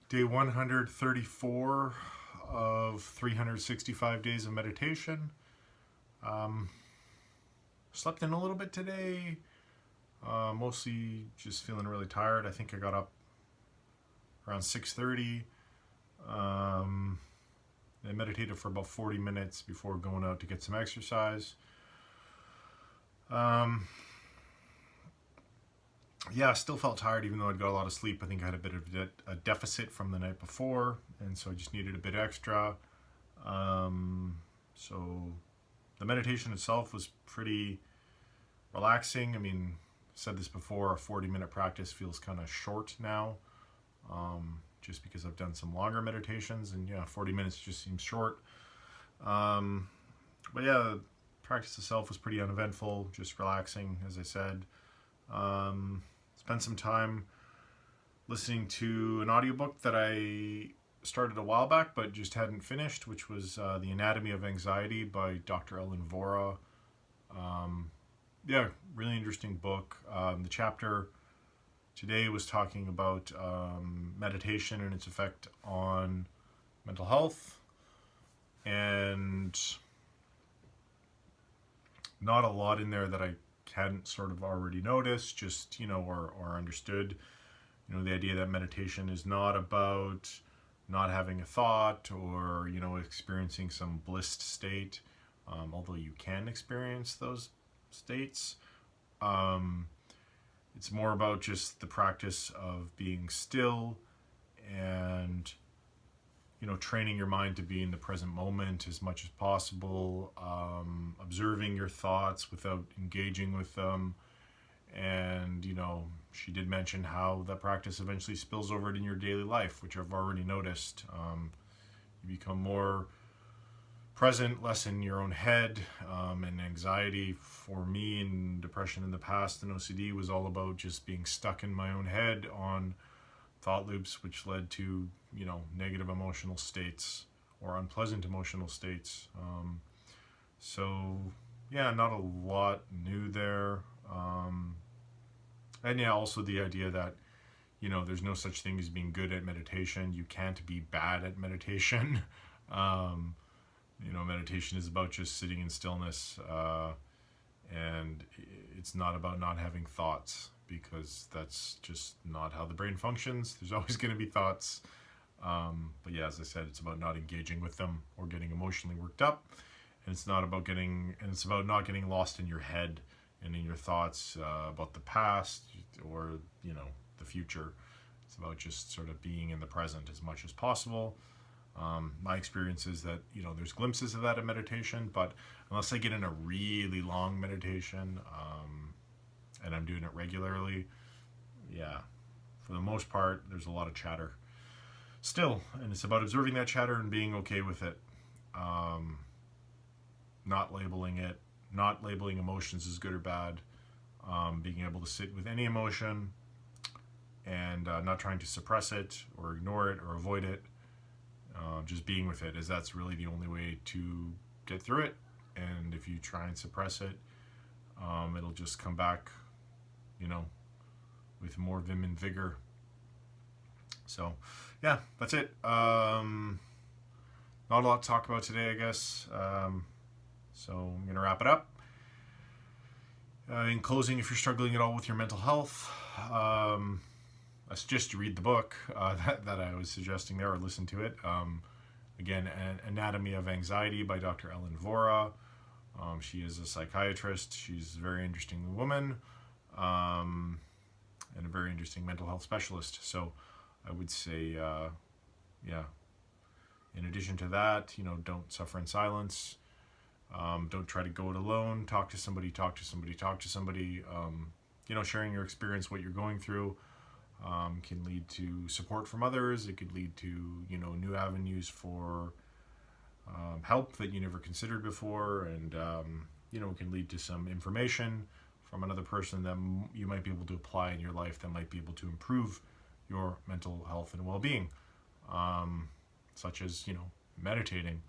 Day 134 of 365 days of meditation. Um, Slept in a little bit today, mostly just feeling really tired. I think I got up around 6:30. Um, I meditated for about 40 minutes before going out to get some exercise. Um, yeah, I still felt tired even though I'd got a lot of sleep. I think I had a bit of a deficit from the night before, and so I just needed a bit extra. So the meditation itself was pretty relaxing. I mean, I said this before, a 40-minute practice feels kind of short now, just because I've done some longer meditations, and yeah, 40 minutes just seems short. Um, but yeah, the practice itself was pretty uneventful, just relaxing, as I said. Spent some time listening to an audiobook that I started a while back but just hadn't finished, which was The Anatomy of Anxiety by Dr. Ellen Vora. Yeah, really interesting book. The chapter today was talking about meditation and its effect on mental health, and not a lot in there that I hadn't sort of already noticed, just, or understood. The idea that meditation is not about not having a thought or, experiencing some blissed state, although you can experience those states. It's more about just the practice of being still and, training your mind to be in the present moment as much as possible, observing your thoughts without engaging with them. And, she did mention how that practice eventually spills over in your daily life, which I've already noticed. You become more present, less in your own head. And anxiety for me, and depression in the past, and OCD was all about just being stuck in my own head on thought loops, which led to, negative emotional states or unpleasant emotional states. So, yeah, not a lot new there. And yeah, also the idea that, there's no such thing as being good at meditation. You can't be bad at meditation. Meditation is about just sitting in stillness, and it's not about not having thoughts, because that's just not how the brain functions. There's always going to be thoughts. But yeah, as I said, it's about not engaging with them or getting emotionally worked up. And it's about not getting lost in your head and in your thoughts about the past or, the future. It's about just sort of being in the present as much as possible. My experience is that, there's glimpses of that in meditation, but unless I get in a really long meditation, and I'm doing it regularly, yeah, for the most part, there's a lot of chatter still. And it's about observing that chatter and being okay with it. Not labeling emotions as good or bad, being able to sit with any emotion and not trying to suppress it or ignore it or avoid it, just being with it, as that's really the only way to get through it. And if you try and suppress it, it'll just come back, with more vim and vigor. So, yeah, that's it. Not a lot to talk about today, I guess. So I'm going to wrap it up. In closing, if you're struggling at all with your mental health, I suggest you read the book that I was suggesting there, or listen to it. Again, Anatomy of Anxiety by Dr. Ellen Vora. She is a psychiatrist. She's a very interesting woman, and a very interesting mental health specialist. So I would say, yeah, in addition to that, don't suffer in silence. Don't try to go it alone. Talk to somebody. Sharing your experience, what you're going through, can lead to support from others. It could lead to, new avenues for help that you never considered before. And, it can lead to some information from another person that you might be able to apply in your life that might be able to improve your mental health and well-being, such as, meditating.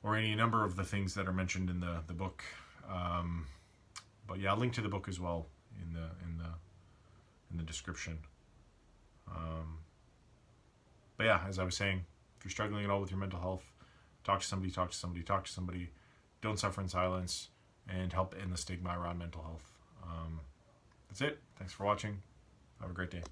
Or any number of the things that are mentioned in the book. But yeah, I'll link to the book as well in the description. But yeah, as I was saying, if you're struggling at all with your mental health, talk to somebody, talk to somebody, talk to somebody. Don't suffer in silence, and help end the stigma around mental health. That's it. Thanks for watching. Have a great day.